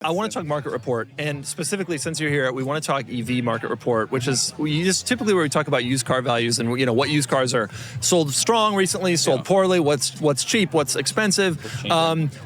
I want to talk market report, and specifically, since you're here, we want to talk EV market report, which is typically where we talk about used car values and what used cars are sold strong recently, sold poorly, what's cheap, what's expensive.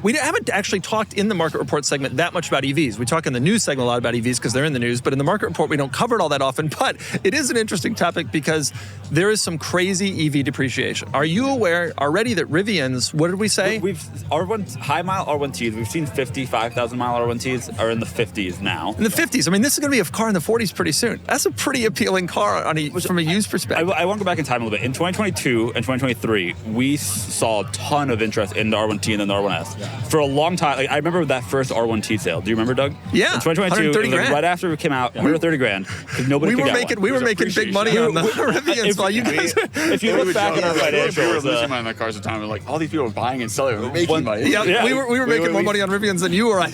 We haven't actually talked in the market report segment that much about EVs. We talk in the news segment a lot about EVs because they're in the news, but in the market report we don't cover it all that often. But it is an interesting topic because there is some crazy EV depreciation. Are you aware already that Rivian's, what did we say? We've R1 high mile R1Ts. We've seen 55,000 mile R1Ts are in the 50s now. In the 50s. I mean, this is going to be a car in the 40s pretty soon. That's a pretty appealing car from a used perspective. I want to go back in time a little bit. In 2022 and 2023, we saw a ton of interest in the R1T and then the R1S. Yeah. For a long time, I remember that first R1T sale. Do you remember, Doug? Yeah. In 2022, it was right after it came out, 130 grand. Nobody could get one. We were making big money on the Rivians while you guys. If you look back at our financials, we were losing money on that cars at the time. Like all these people were buying and selling, we were making money. Yeah, we were making more money on Rivians than you were.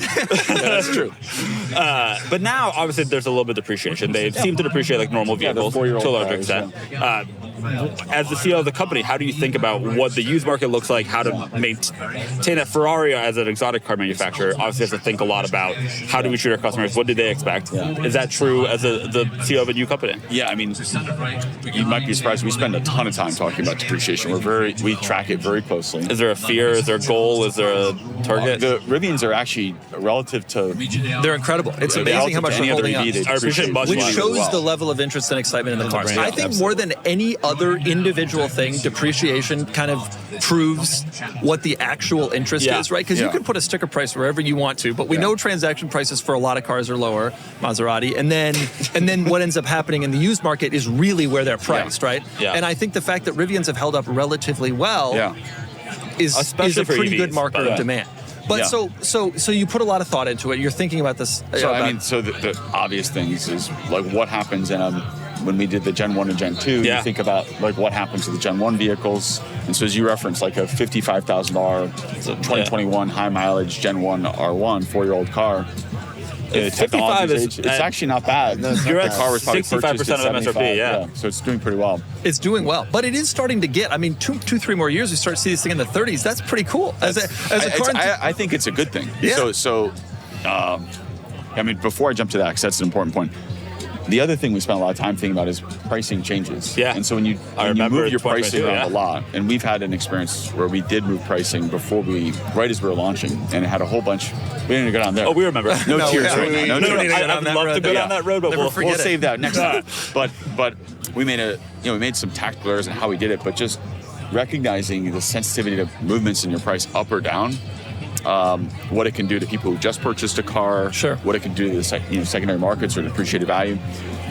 That's true. But now, obviously, there's a little bit of depreciation. They seem to depreciate like normal vehicles to a large extent. As the CEO of the company, how do you think about what the used market looks like, how to maintain that? Ferrari as an exotic car manufacturer obviously has to think a lot about how do we treat our customers, what do they expect? Yeah. Is that true as the CEO of a new company? Yeah, I mean, you might be surprised. We spend a ton of time talking about depreciation. We track it very closely. Is there a fear? Is there a goal? Is there a target? The Rivians are actually relative to... They're incredible. It's amazing how much they're holding up. I appreciate much. Which shows the level of interest and excitement in the cars. I think more than any other individual thing, depreciation kind of proves what the actual interest is, right? Because you can put a sticker price wherever you want to, but we know transaction prices for a lot of cars are lower, Maserati, and then what ends up happening in the used market is really where they're priced, right? Yeah. And I think the fact that Rivians have held up relatively well is a pretty good marker of demand. But so you put a lot of thought into it. You're thinking about this. So the obvious things is like what happens when we did the Gen 1 and Gen 2, you think about like what happens to the Gen 1 vehicles. And so as you referenced, like a $55,000 2021 high mileage Gen 1 R1 4-year-old car. It's actually not bad. You're at car was probably 65% of MSRP, so it's doing pretty well. It's doing well, but it is starting to get. I mean, 3 more years, we start to see this thing in the 30s. That's pretty cool. I think it's a good thing. Yeah. So, I mean, before I jump to that, because that's an important point. The other thing we spent a lot of time thinking about is pricing changes. Yeah. And so when you move your pricing around a lot, and we've had an experience where we did move pricing right as we were launching, and it had a whole bunch. We didn't go down there. Oh, we remember. No tears right now. No tears. I'd love to go down that road, but we'll save that next time. But we made some tactical errors in how we did it, but just recognizing the sensitivity to movements in your price up or down. What it can do to people who just purchased a car, what it can do to the secondary markets or depreciated value.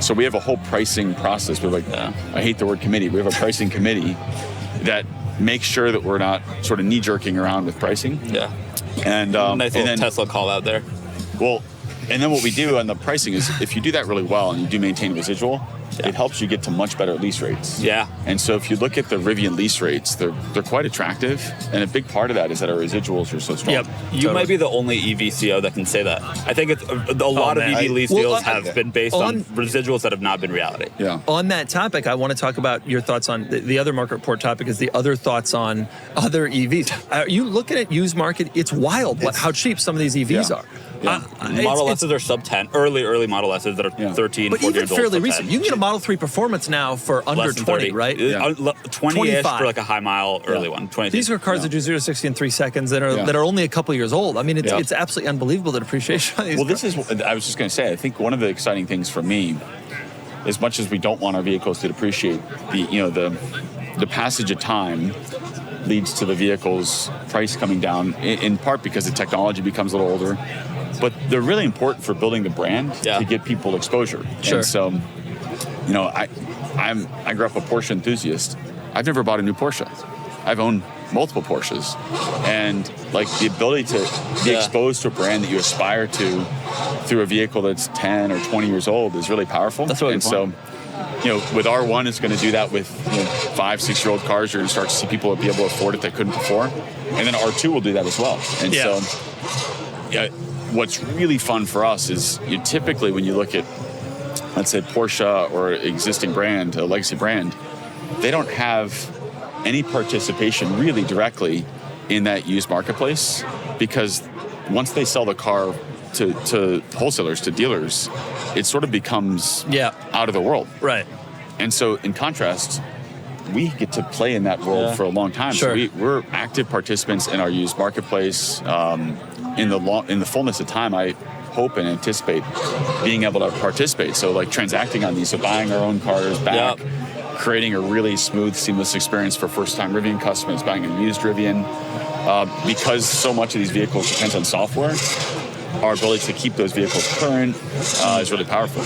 So we have a whole pricing process. We're I hate the word committee. We have a pricing committee that makes sure that we're not sort of knee-jerking around with pricing. Yeah. And nice little Tesla call out there. Well, and then what we do on the pricing is if you do that really well and you do maintain residual, it helps you get to much better lease rates. Yeah. And so if you look at the Rivian lease rates, they're quite attractive. And a big part of that is that our residuals are so strong. Yep. You might be the only EV CEO that can say that. I think it's a lot of EV lease deals have been based on residuals that have not been reality. Yeah. On that topic, I want to talk about your thoughts on the other market report topic is the other thoughts on other EVs. Are you looking at used market? It's wild how cheap some of these EVs are. Yeah. Model S's are sub 10, early Model S's that are 13, but 14 even years old. fairly recent. You can get a Model 3 Performance now for under 20, right? 20-ish for like a high mile early one. These are cars that do 0 to 60 in 3 seconds that are only a couple years old. I mean, it's absolutely unbelievable the depreciation on these cars. I was just going to say, I think one of the exciting things for me, as much as we don't want our vehicles to depreciate, the passage of time leads to the vehicle's price coming down, in part because the technology becomes a little older. But they're really important for building the brand to get people exposure. Sure. And so, I grew up a Porsche enthusiast. I've never bought a new Porsche. I've owned multiple Porsches. And like the ability to be exposed to a brand that you aspire to through a vehicle that's 10 or 20 years old is really powerful. That's really fun. With R1, it's going to do that with 5, 6-year-old cars. You're going to start to see people be able to afford it that couldn't before. And then R2 will do that as well. And so, what's really fun for us is typically when you look at, let's say, Porsche or existing brand, a legacy brand, they don't have any participation really directly in that used marketplace because once they sell the car to wholesalers, to dealers, it sort of becomes out of the world. Right. And so in contrast, we get to play in that world for a long time. Sure. So we're active participants in our used marketplace. In the fullness of time, I hope and anticipate being able to participate. So like transacting on these, so buying our own cars back, creating a really smooth, seamless experience for first-time Rivian customers buying a used Rivian. Because so much of these vehicles depends on software, our ability to keep those vehicles current is really powerful.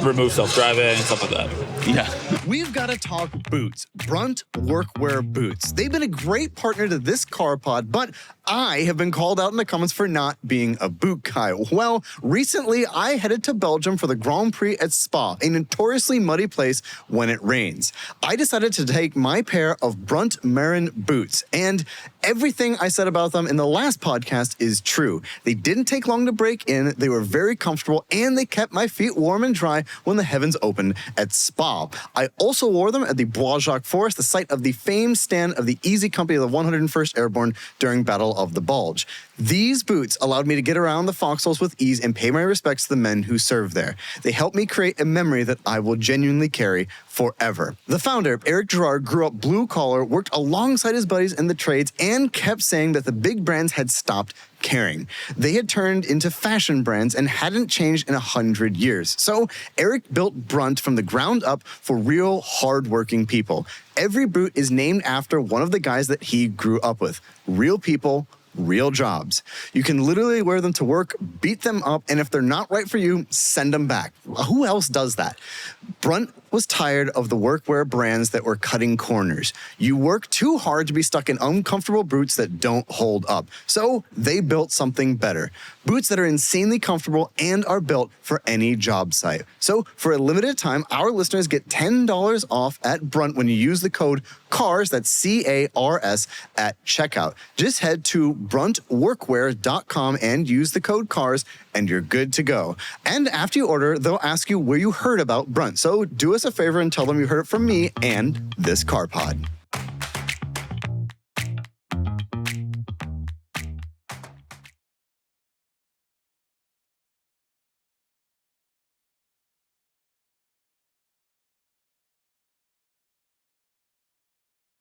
Remove self-driving and stuff like that. Yeah. We've got to talk boots. Brunt Workware boots. They've been a great partner to this car pod, but I have been called out in the comments for not being a boot guy. Well, recently I headed to Belgium for the Grand Prix at Spa, a notoriously muddy place when it rains. I decided to take my pair of Brunt Marin boots, and everything I said about them in the last podcast is true. They didn't take long to break in, they were very comfortable, and they kept my feet warm and dry when the heavens opened at Spa. I also wore them at the Bois Jacques Forest, the site of the famed stand of the Easy Company of the 101st Airborne during Battle of the Bulge. These boots allowed me to get around the foxholes with ease and pay my respects to the men who served there. They helped me create a memory that I will genuinely carry forever. The founder, Eric Girard, grew up blue collar, worked alongside his buddies in the trades, and kept saying that the big brands had stopped caring. They had turned into fashion brands and hadn't changed in 100 years. So Eric built Brunt from the ground up for real hardworking people. Every boot is named after one of the guys that he grew up with. Real people, real jobs. You can literally wear them to work, beat them up, and if they're not right for you, send them back. Who else does that? Brunt was tired of the workwear brands that were cutting corners. You work too hard to be stuck in uncomfortable boots that don't hold up. So they built something better. Boots that are insanely comfortable and are built for any job site. So for a limited time, our listeners get $10 off at Brunt when you use the code CARS, that's C-A-R-S, at checkout. Just head to bruntworkware.com and use the code CARS and you're good to go. And after you order, they'll ask you where you heard about Brunt. So do us a favor and tell them you heard it from me and this car pod.